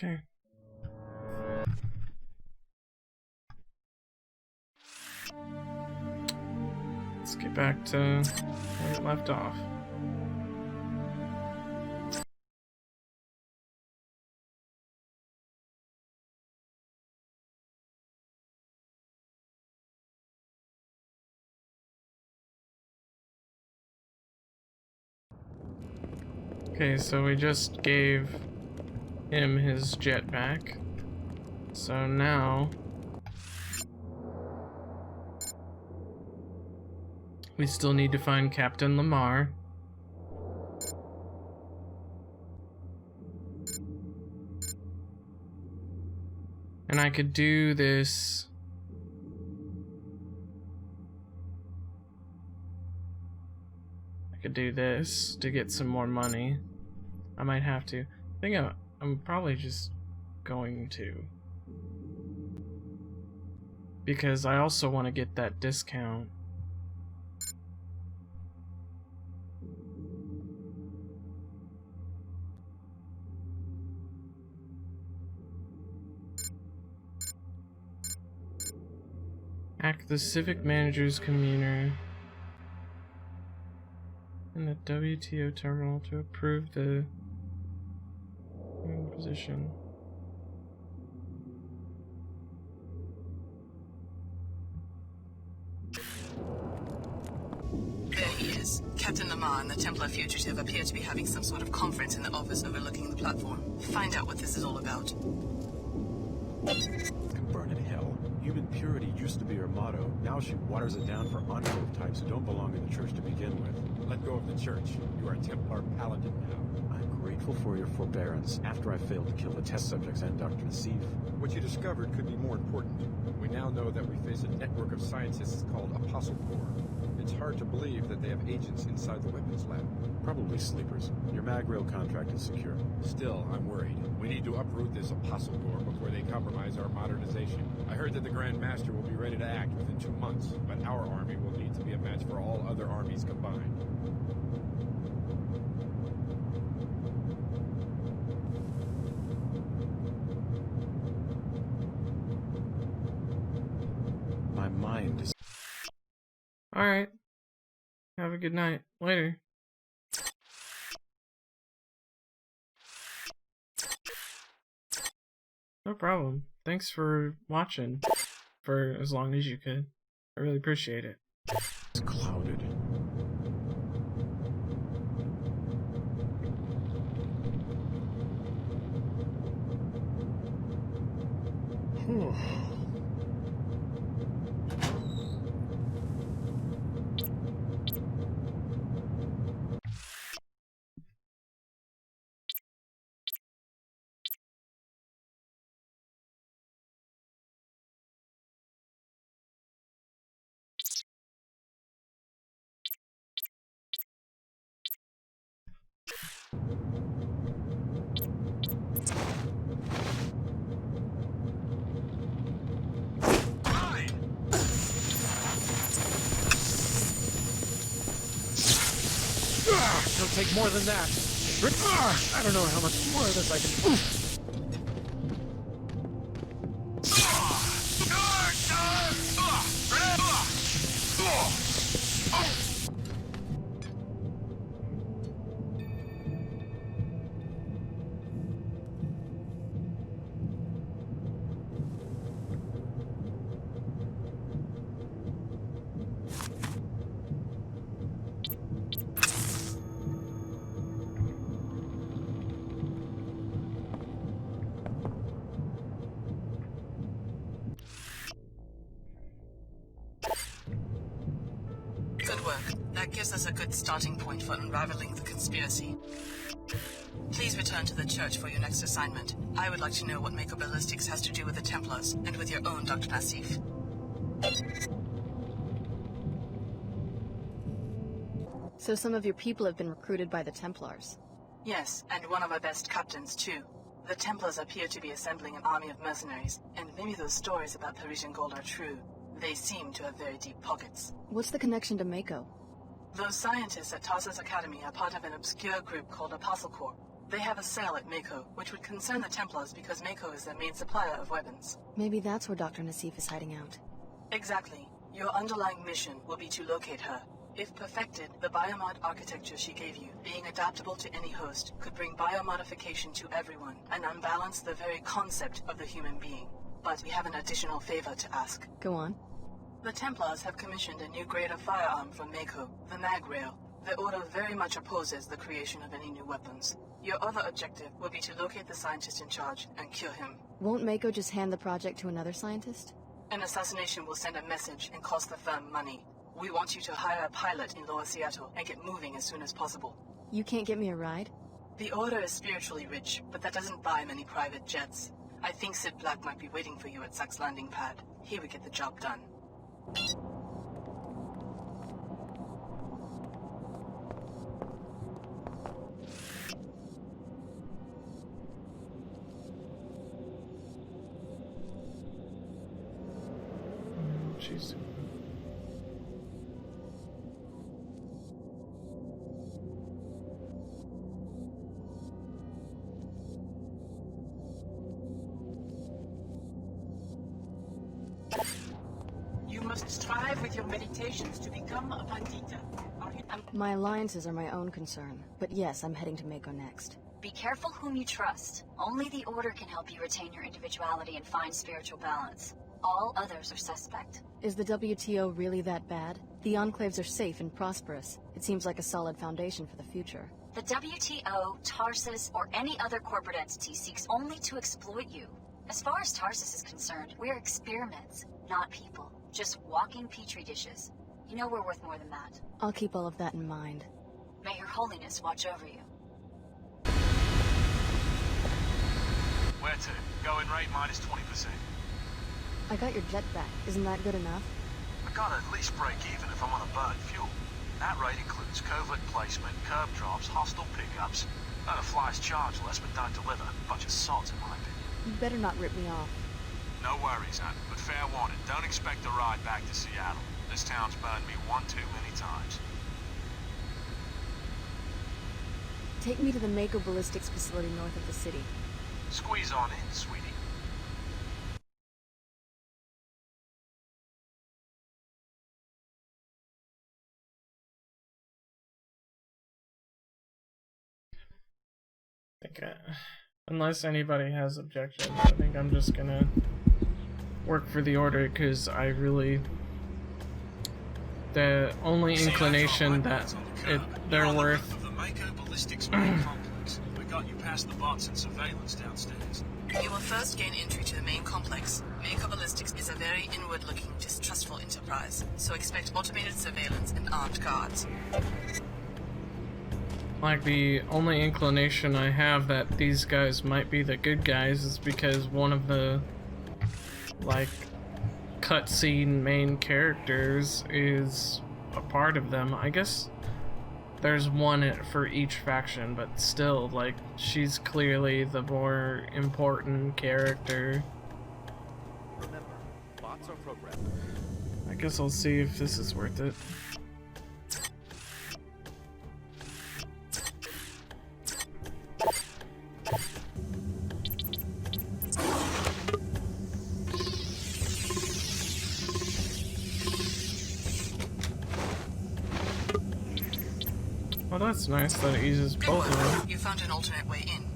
Okay. Let's get back to where we left off. Okay, so we just gave him his jet back. So now we still need to find Captain Lamar. And I could do this. I could do this to get some more money. I might have to. I think I'm probably just going to. Because I also want to get that discount. Act the civic manager's communer in the WTO terminal to approve the position. There he is. Captain Lamar and the Templar fugitive appear to be having some sort of conference in the office overlooking the platform. Find out what this is all about. Can burn in hell. Human purity used to be her motto. Now she waters it down for unclothed types who don't belong in the church to begin with. Let go of the church. You are a Templar paladin now. I'm grateful for your forbearance after I failed to kill the test subjects and Dr. Nassif. What you discovered could be more important. We now know that we face a network of scientists called Apostle Corps. It's hard to believe that they have agents inside the weapons lab. Probably sleepers. Your MagRail contract is secure. Still, I'm worried. We need to uproot this Apostle Corps before they compromise our modernization. I heard that the Grand Master will be ready to act within 2 months, but our army will need to be a match for all other armies combined. My mind is... Alright. Have a good night. Later. No problem. Thanks for watching for as long as you could. I really appreciate it. clouded. Whew. It'll take more than that. I don't know how much more of this I can... Good work. That gives us a good starting point for unraveling the conspiracy. Please return to the church for your next assignment. I would like to know what Mako Ballistics has to do with the Templars, and with your own Dr. Nassif. So some of your people have been recruited by the Templars? Yes, and one of our best captains, too. The Templars appear to be assembling an army of mercenaries, and maybe those stories about Parisian gold are true. They seem to have very deep pockets. What's the connection to Mako? Those scientists at Tarsus Academy are part of an obscure group called Apostle Corps. They have a sale at Mako, which would concern the Templars because Mako is their main supplier of weapons. Maybe that's where Dr. Nassif is hiding out. Exactly. Your underlying mission will be to locate her. If perfected, the biomod architecture she gave you, being adaptable to any host, could bring biomodification to everyone and unbalance the very concept of the human being. But we have an additional favor to ask. Go on. The Templars have commissioned a new grade of firearm from Mako, the Mag Rail. The Order very much opposes the creation of any new weapons. Your other objective will be to locate the scientist in charge and kill him. Won't Mako just hand the project to another scientist? An assassination will send a message and cost the firm money. We want you to hire a pilot in Lower Seattle and get moving as soon as possible. You can't get me a ride? The Order is spiritually rich, but that doesn't buy many private jets. I think Sid Black might be waiting for you at Sack's landing pad. He would get the job done. Jeez. You must strive with your meditations to become a Pandita. My alliances are my own concern, but yes, I'm heading to Mako next. Be careful whom you trust. Only the Order can help you retain your individuality and find spiritual balance. All others are suspect. Is the WTO really that bad? The Enclaves are safe and prosperous. It seems like a solid foundation for the future. The WTO, Tarsus, or any other corporate entity seeks only to exploit you. As far as Tarsus is concerned, we're experiments, not people. Just walking petri dishes. You know we're worth more than that. I'll keep all of that in mind. May Her Holiness watch over you. Where to? Going rate minus 20%. I got your jet back. Isn't that good enough? I gotta at least break even if I'm on a burnt fuel. That rate includes covert placement, curb drops, hostile pickups. Other flights charge less but don't deliver. Bunch of sods in my opinion. You better not rip me off. No worries, Ann, but fair warning, don't expect a ride back to Seattle. This town's burned me one too many times. Take me to the Mako Ballistics facility north of the city. Squeeze on in, sweetie. Unless anybody has objections, I think I'm just gonna work for the Order because I really... The only inclination that they're worth... Of the Mako Ballistics main complex. We got you past the bots and surveillance downstairs. You will first gain entry to the main complex. Mako Ballistics is a very inward-looking, distrustful enterprise, so expect automated surveillance and armed guards. Like, the only inclination I have that these guys might be the good guys is because one of the, like, cutscene main characters is a part of them. I guess there's one for each faction, but still, like, she's clearly the more important character. Remember, bots are programmed. I guess I'll see if this is worth it. Well, that's nice that it uses Good both of work. them. You found an alternate way in.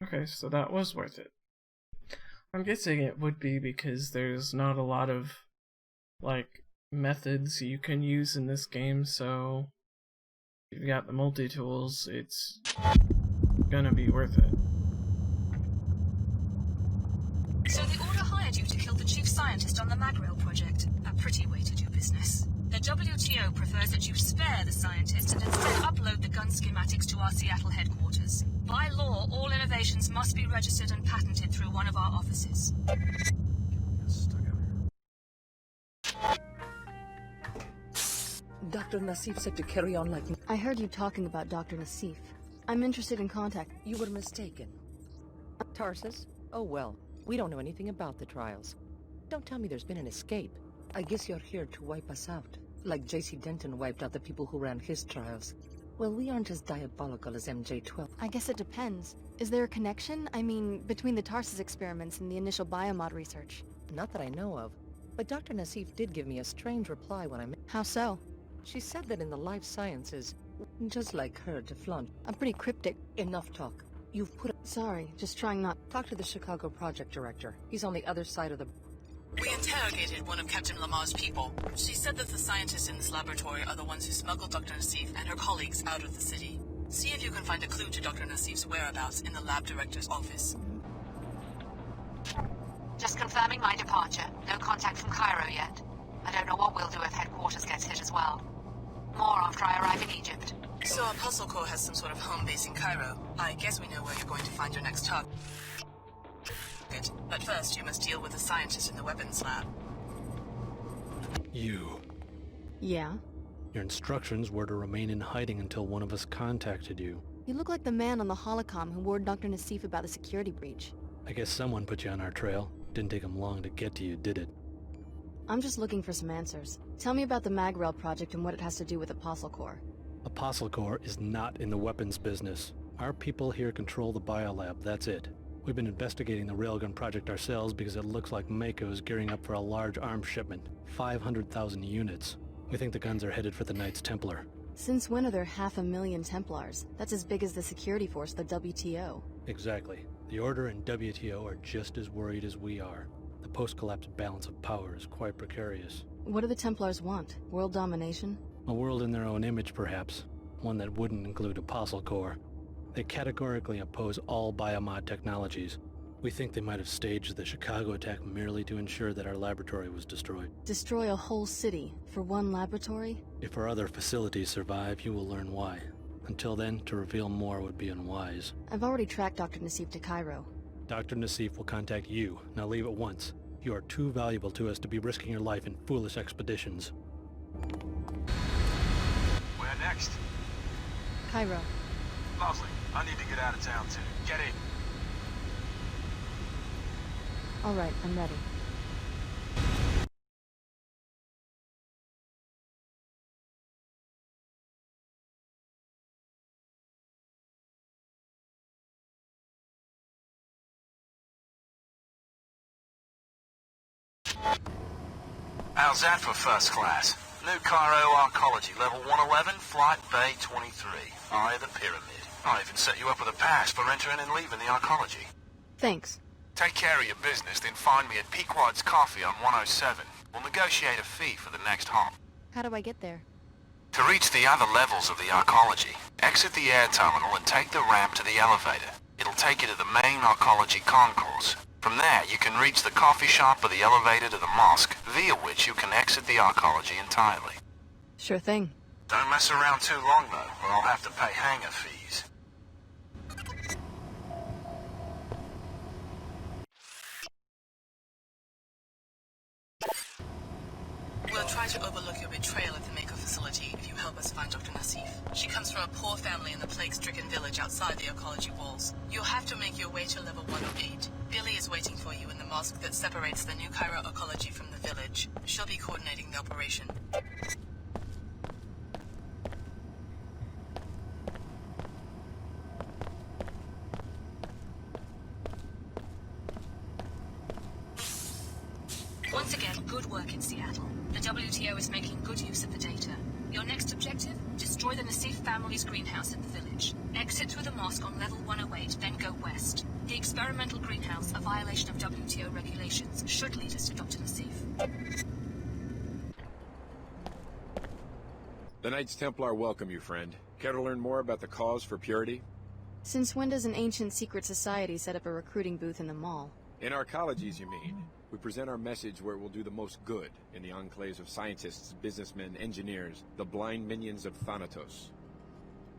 Okay, so that was worth it. I'm guessing it would be because there's not a lot of, like, methods you can use in this game, so if you've got the multi-tools, it's gonna be worth it. So the Order hired you to kill the chief scientist on the Magrail project. A pretty way to do business. The WTO prefers that you spare the scientist and instead upload the gun schematics to our Seattle headquarters. By law, all innovations must be registered and patented through one of our offices. Dr. Nassif said to carry on like... I heard you talking about Dr. Nassif. I'm interested in contact. You were mistaken. Tarsus? Oh well, we don't know anything about the trials. Don't tell me there's been an escape. I guess you're here to wipe us out, like J.C. Denton wiped out the people who ran his trials. Well, we aren't as diabolical as MJ-12. I guess it depends. Is there a connection? I mean, between the Tarsus experiments and the initial biomod research? Not that I know of. But Dr. Nassif did give me a strange reply when I met... How so? She said that in the life sciences, just like her, to flaunt. I'm pretty cryptic. Enough talk. You've put... Sorry, just trying not... Talk to the Chicago project director. He's on the other side of the... We interrogated one of Captain Lamar's people. She said that the scientists in this laboratory are the ones who smuggled Dr. Nassif and her colleagues out of the city. See if you can find a clue to Dr. Nassif's whereabouts in the lab director's office. Just confirming my departure. No contact from Cairo yet. I don't know what we'll do if headquarters gets hit as well. More after I arrive in Egypt. So Apostle Corps has some sort of home base in Cairo. I guess we know where you're going to find your next target. But first, you must deal with the scientist in the weapons lab. You. Yeah? Your instructions were to remain in hiding until one of us contacted you. You look like the man on the holocom who warned Dr. Nassif about the security breach. I guess someone put you on our trail. Didn't take him long to get to you, did it? I'm just looking for some answers. Tell me about the Magrail project and what it has to do with Apostle Corps. Apostle Corps is not in the weapons business. Our people here control the biolab, that's it. We've been investigating the Railgun project ourselves because it looks like Mako is gearing up for a large arms shipment. 500,000 units. We think the guns are headed for the Knights Templar. Since when are there 500,000 Templars? That's as big as the security force, the WTO. Exactly. The Order and WTO are just as worried as we are. The post-collapse balance of power is quite precarious. What do the Templars want? World domination? A world in their own image, perhaps. One that wouldn't include Apostle Corps. They categorically oppose all biomod technologies. We think they might have staged the Chicago attack merely to ensure that our laboratory was destroyed. Destroy a whole city for one laboratory? If our other facilities survive, you will learn why. Until then, to reveal more would be unwise. I've already tracked Dr. Nassif to Cairo. Dr. Nassif will contact you. Now leave at once. You are too valuable to us to be risking your life in foolish expeditions. Where next? Cairo. Lovely. I need to get out of town too. Get in. All right, I'm ready. How's that for first class? New Cairo Arcology, level 111, flight bay 23. Eye of the Pyramid. I'll even set you up with a pass for entering and leaving the Arcology. Thanks. Take care of your business, then find me at Pequod's Coffee on 107. We'll negotiate a fee for the next hop. How do I get there? To reach the other levels of the Arcology, exit the air terminal and take the ramp to the elevator. It'll take you to the main Arcology concourse. From there, you can reach the coffee shop or the elevator to the mosque, via which you can exit the Arcology entirely. Sure thing. Don't mess around too long, though, or I'll have to pay hangar fees. We'll try to overlook your betrayal at the Mako facility if you help us find Dr. Nassif. She comes from a poor family in the plague-stricken village outside the Arcology walls. You'll have to make your way to level 108. Billy is waiting for you in the mosque that separates the New Cairo Arcology from the village. She'll be coordinating the operation. Once again, good work in Seattle. The WTO is making good use of the data. Your next objective? Destroy the Nassif family's greenhouse in the village. Exit through the mosque on level 108, then go west. The experimental greenhouse, a violation of WTO regulations, should lead us to Dr. Nassif. The Knights Templar welcome you, friend. Care to learn more about the cause for purity? Since when does an ancient secret society set up a recruiting booth in the mall? In Arcologies, you mean? We present our message where it will do the most good in the enclaves of scientists, businessmen, engineers, the blind minions of Thanatos.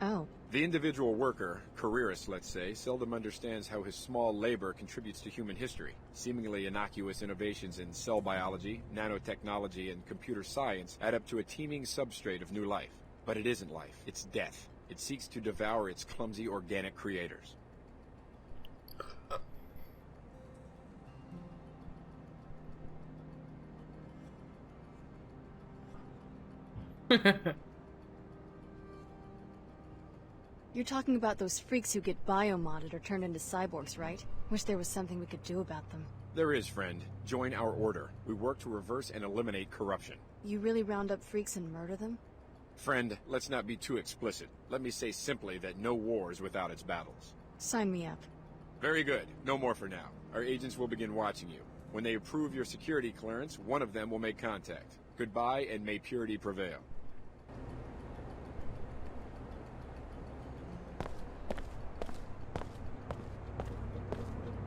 Oh. The individual worker, careerist let's say, seldom understands how his small labor contributes to human history. Seemingly innocuous innovations in cell biology, nanotechnology, and computer science add up to a teeming substrate of new life. But it isn't life, it's death. It seeks to devour its clumsy organic creators. You're talking about those freaks who get biomodded or turned into cyborgs, right? Wish there was something we could do about them. There is, friend. Join our order. We work to reverse and eliminate corruption. You really round up freaks and murder them? Friend, let's not be too explicit. Let me say simply that no war is without its battles. Sign me up. Very good. No more for now. Our agents will begin watching you. When they approve your security clearance, one of them will make contact. Goodbye, and may purity prevail.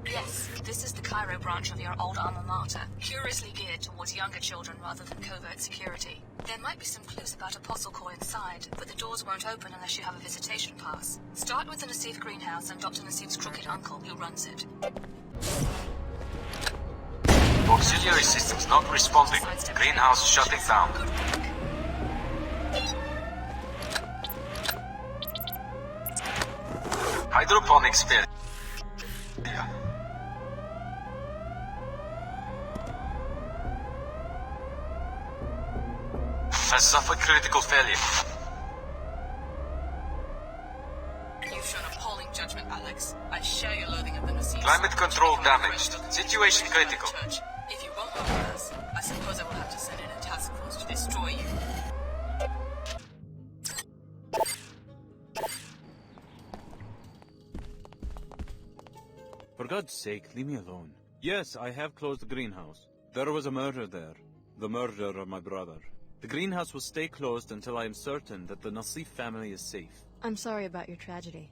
Yes, this is the Cairo branch of your old alma mater, curiously geared towards younger children rather than covert security. There might be some clues about Apostle Core inside, but the doors won't open unless you have a visitation pass. Start with the Nassif greenhouse and Dr. Nassif's crooked uncle who runs it. Auxiliary systems not responding. Greenhouse shutting down. Hydroponics failure. Has suffered critical failure. You've shown appalling judgment, Alex. I share your loathing of the Nassif. Climate control damaged. Situation critical. If you won't work with us, I suppose I will have to send in a task force to destroy you. For God's sake, leave me alone. Yes, I have closed the greenhouse. There was a murder there. The murder of my brother. The greenhouse will stay closed until I am certain that the Nassif family is safe. I'm sorry about your tragedy.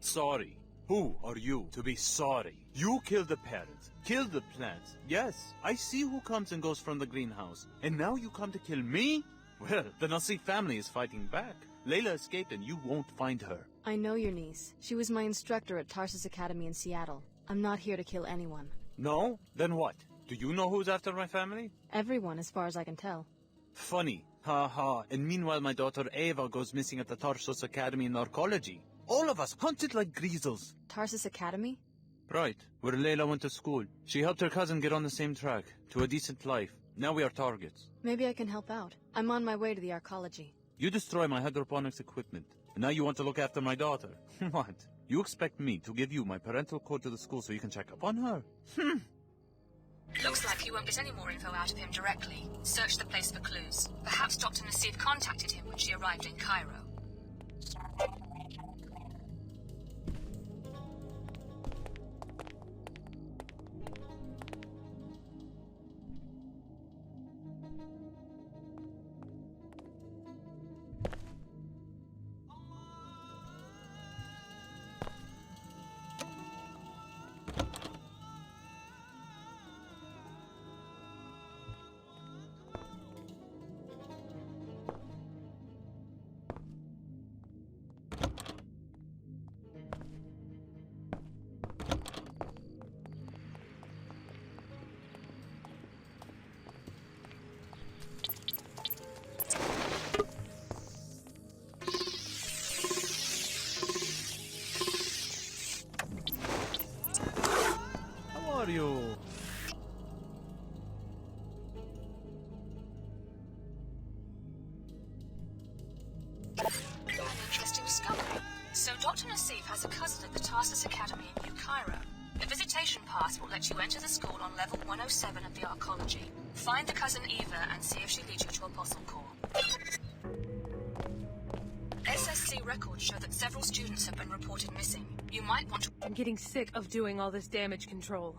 Sorry? Who are you to be sorry? You killed the parents, killed the plants. Yes, I see who comes and goes from the greenhouse. And now you come to kill me? Well, the Nassif family is fighting back. Layla escaped and you won't find her. I know your niece. She was my instructor at Tarsus Academy in Seattle. I'm not here to kill anyone. No? Then what? Do you know who's after my family? Everyone, as far as I can tell. Funny. Ha ha. And meanwhile my daughter Ava goes missing at the Tarsus Academy in Narcology. All of us hunted like greasels. Tarsus Academy? Right. Where Layla went to school. She helped her cousin get on the same track. To a decent life. Now we are targets. Maybe I can help out. I'm on my way to the Arcology. You destroy my hydroponics equipment. And now you want to look after my daughter. What? You expect me to give you my parental code to the school so you can check up on her? Looks like you won't get any more info out of him directly. Search the place for clues. Perhaps Dr. Nassif contacted him when she arrived in Cairo. How are you? An interesting discovery. So Dr. Nassif has a cousin at the Tarsus Academy in New Cairo. The visitation pass will let you enter the school on level 107 of the Arcology. Find the cousin Eva and see if she leads you to Apostle Core. SSC records show that several students have been reported missing. You might want to... I'm getting sick of doing all this damage control.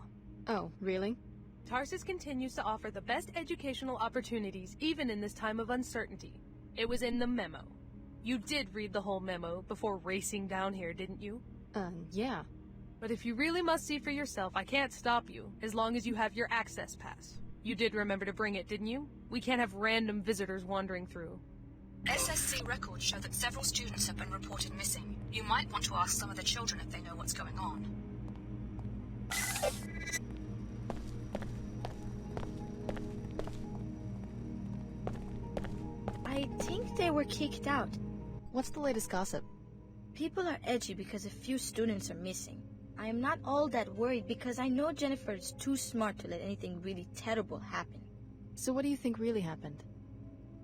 Oh, really? Tarsus continues to offer the best educational opportunities even in this time of uncertainty. It was in the memo. You did read the whole memo before racing down here, didn't you? Yeah. But if you really must see for yourself, I can't stop you, as long as you have your access pass. You did remember to bring it, didn't you? We can't have random visitors wandering through. SSC records show that several students have been reported missing. You might want to ask some of the children if they know what's going on. I think they were kicked out. What's the latest gossip? People are edgy because a few students are missing. I am not all that worried because I know Jennifer is too smart to let anything really terrible happen. So what do you think really happened?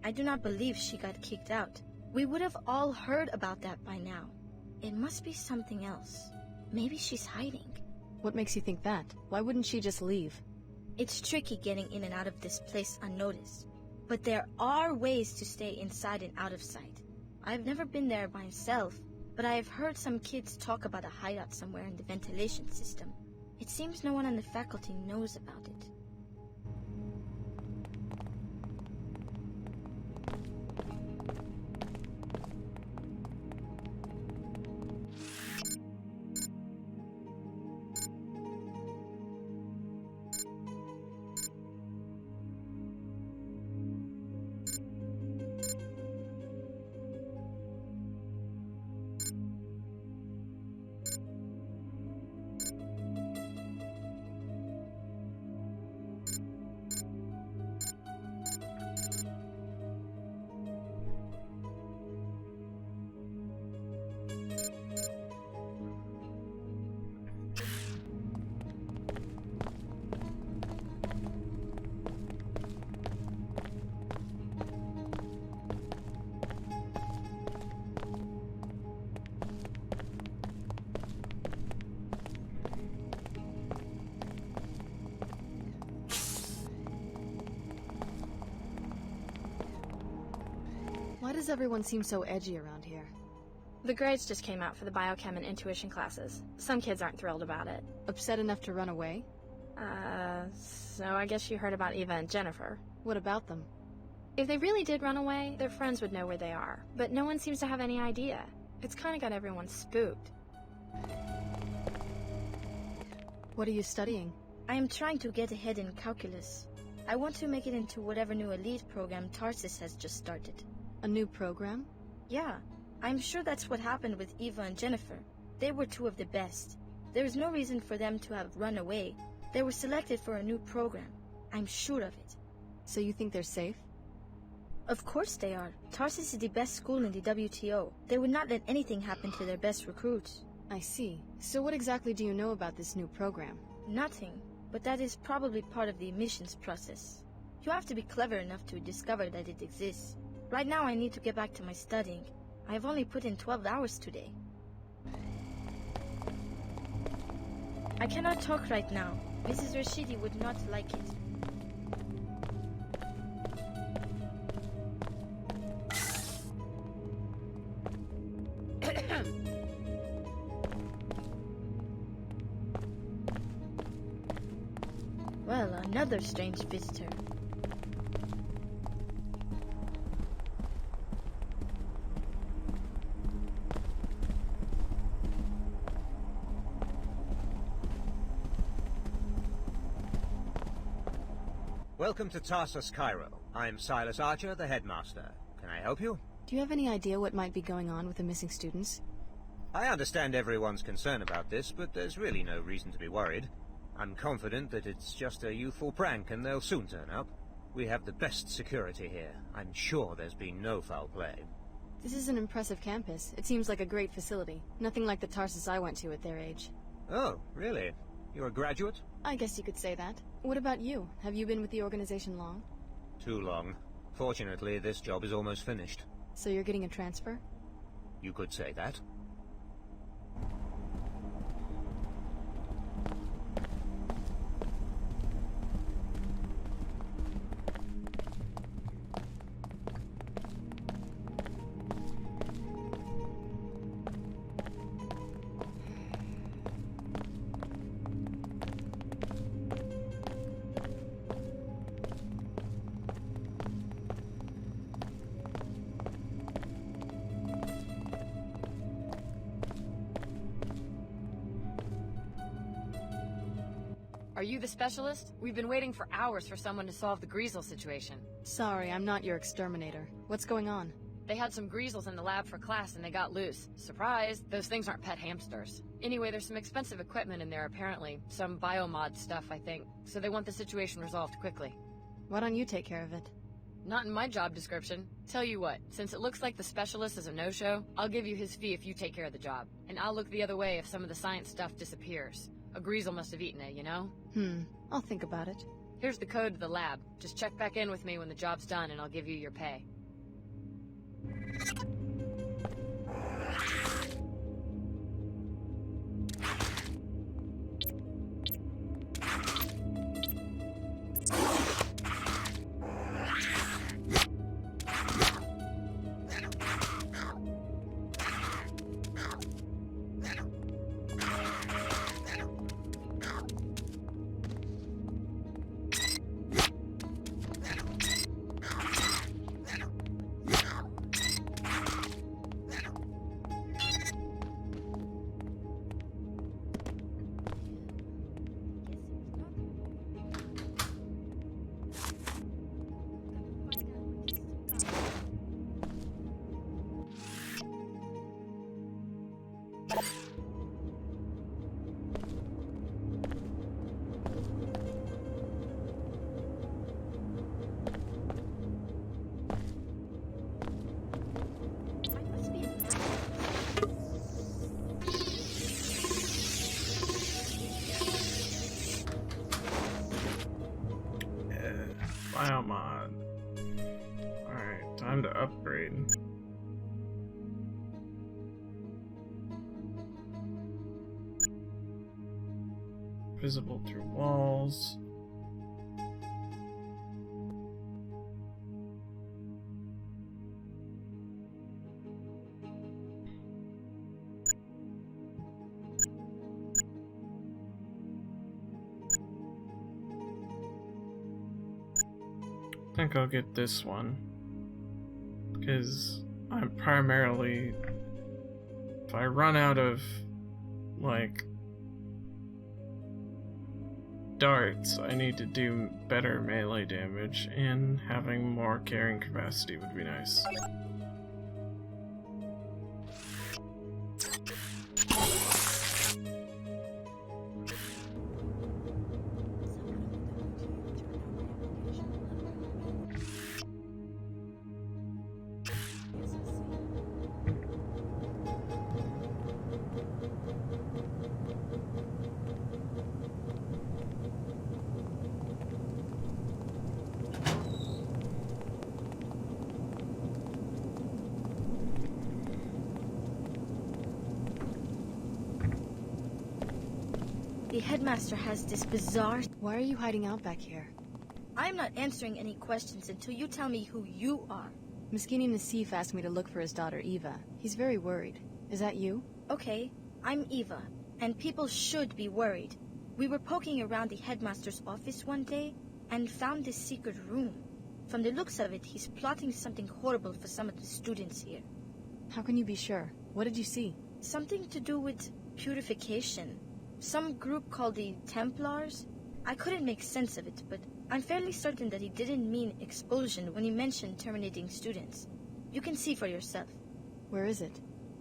I do not believe she got kicked out. We would have all heard about that by now. It must be something else. Maybe she's hiding. What makes you think that? Why wouldn't she just leave? It's tricky getting in and out of this place unnoticed. But there are ways to stay inside and out of sight. I've never been there myself, but I have heard some kids talk about a hideout somewhere in the ventilation system. It seems no one on the faculty knows about it. Why does everyone seem so edgy around here? The grades just came out for the biochem and intuition classes. Some kids aren't thrilled about it. Upset enough to run away? So I guess you heard about Eva and Jennifer. What about them? If they really did run away, their friends would know where they are. But no one seems to have any idea. It's kind of got everyone spooked. What are you studying? I am trying to get ahead in calculus. I want to make it into whatever new elite program Tarsus has just started. A new program? Yeah, I'm sure that's what happened with Eva and Jennifer. They were two of the best. There is no reason for them to have run away. They were selected for a new program. I'm sure of it. So you think they're safe? Of course they are. Tarsus is the best school in the WTO. They would not let anything happen to their best recruits. I see. So what exactly do you know about this new program? Nothing, but that is probably part of the admissions process. You have to be clever enough to discover that it exists. Right now I need to get back to my studying. I have only put in 12 hours today. I cannot talk right now. Mrs. Rashidi would not like it. Well, another strange visitor. Welcome to Tarsus, Cairo. I'm Silas Archer, the headmaster. Can I help you? Do you have any idea what might be going on with the missing students? I understand everyone's concerned about this, but there's really no reason to be worried. I'm confident that it's just a youthful prank and they'll soon turn up. We have the best security here. I'm sure there's been no foul play. This is an impressive campus. It seems like a great facility. Nothing like the Tarsus I went to at their age. Oh, really? You're a graduate? I guess you could say that. What about you? Have you been with the organization long? Too long. Fortunately, this job is almost finished. So you're getting a transfer? You could say that. Are you the specialist? We've been waiting for hours for someone to solve the Greasel situation. Sorry, I'm not your exterminator. What's going on? They had some Greasels in the lab for class and they got loose. Surprise! Those things aren't pet hamsters. Anyway, there's some expensive equipment in there apparently. Some biomod stuff, I think. So they want the situation resolved quickly. Why don't you take care of it? Not in my job description. Tell you what, since it looks like the specialist is a no-show, I'll give you his fee if you take care of the job. And I'll look the other way if some of the science stuff disappears. A Greasel must have eaten it, you know? I'll think about it. Here's the code to the lab. Just check back in with me when the job's done and I'll give you your pay. Biomod. Alright, time to upgrade. Visible through walls. I think I'll get this one because I'm primarily, if I run out of like darts, I need to do better melee damage, and having more carrying capacity would be nice. The headmaster has this bizarre... Why are you hiding out back here? I'm not answering any questions until you tell me who you are. Miskini Nassif asked me to look for his daughter, Eva. He's very worried. Is that you? Okay, I'm Eva, and people should be worried. We were poking around the headmaster's office one day and found this secret room. From the looks of it, he's plotting something horrible for some of the students here. How can you be sure? What did you see? Something to do with purification. Some group called the Templars. I couldn't make sense of it, but I'm fairly certain that he didn't mean expulsion when he mentioned terminating students. You can see for yourself. Where is it?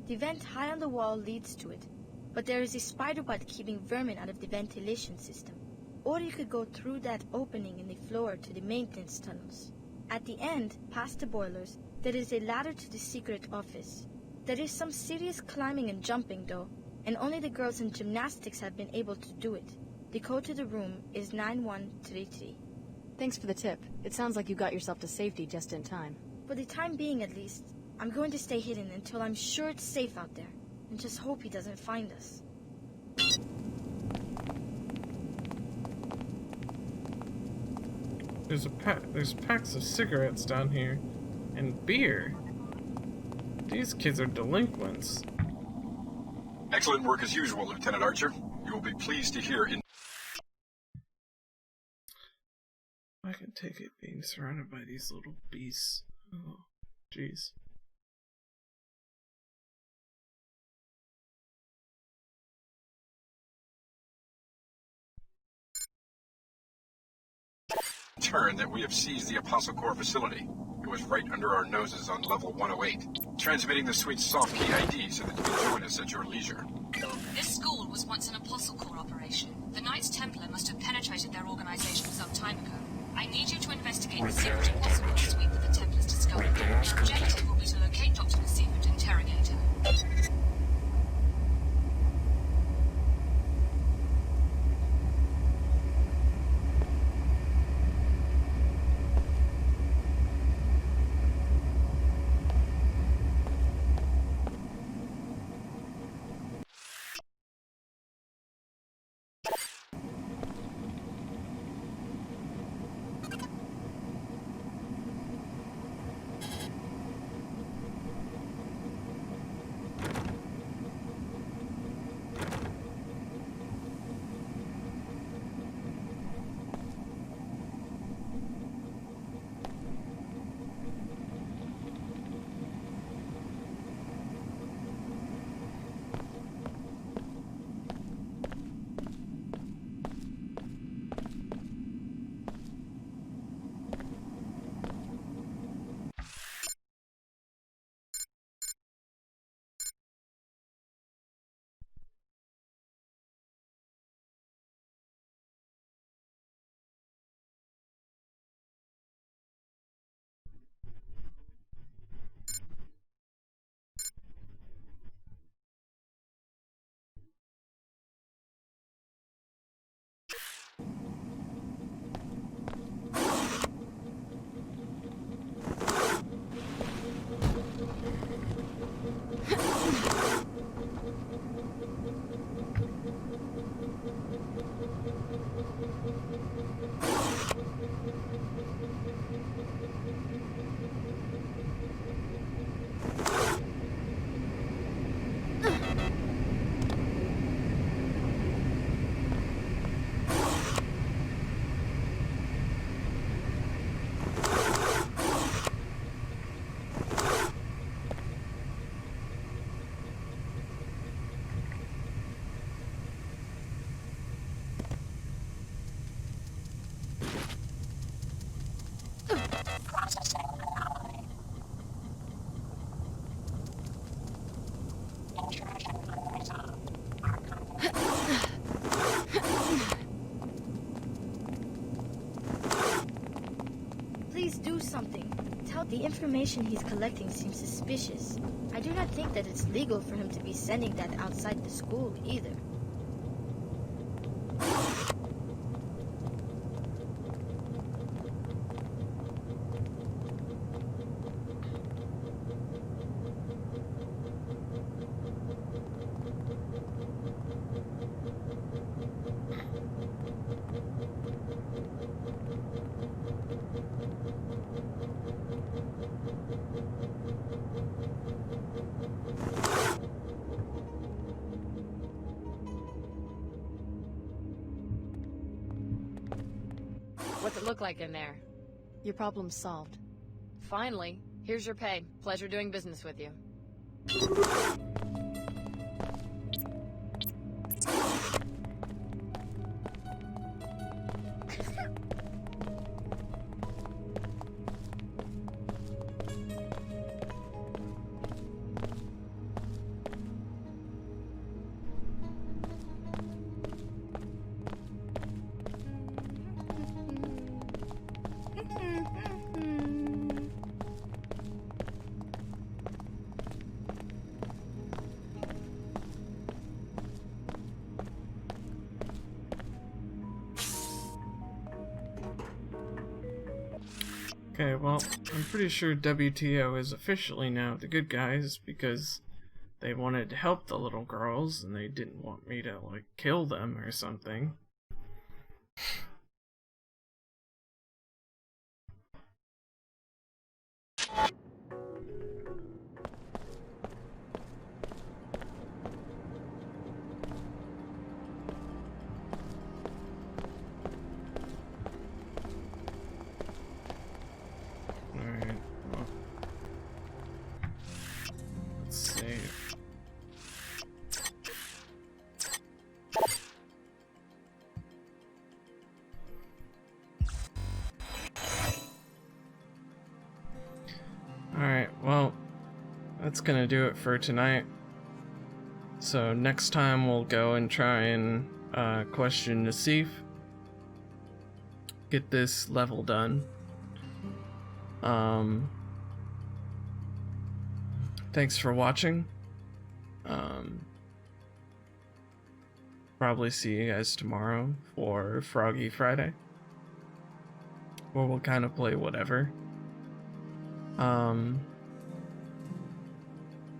The vent high on the wall leads to it, but there is a spider bite keeping vermin out of the ventilation system. Or you could go through that opening in the floor to the maintenance tunnels. At the end, past the boilers, there is a ladder to the secret office. There is some serious climbing and jumping, though, and only the girls in gymnastics have been able to do it. The code to the room is 9133. Thanks for the tip. It sounds like you got yourself to safety just in time. For the time being, at least, I'm going to stay hidden until I'm sure it's safe out there, and just hope he doesn't find us. There's packs of cigarettes down here, and beer. These kids are delinquents. Excellent work as usual, Lieutenant Archer. You will be pleased to hear in... I can take it being surrounded by these little beasts. Oh, jeez. Turn that we have seized the Apostle Corps facility. It was right under our noses on level 108. Transmitting the suite's soft key ID so that you can join us at your leisure. This school was once an Apostle Corps operation. The Knights Templar must have penetrated their organization some time ago. I need you to investigate the secret Apostle Corps suite that the Templars discovered. The objective will be to locate Dr. Nassif and interrogate him. Please do something. The information he's collecting seems suspicious. I do not think that it's legal for him to be sending that outside the school either. What's it look like in there? Your problem's solved. Finally. Here's your pay. Pleasure doing business with you. Okay, well, I'm pretty sure WTO is officially now the good guys because they wanted to help the little girls and they didn't want me to, like, kill them or something. Alright, well, that's gonna do it for tonight. So next time we'll go and try and question Nassif. Get this level done. Thanks for watching. Probably see you guys tomorrow for Froggy Friday, where we'll kind of play whatever.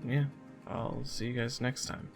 Yeah, I'll see you guys next time.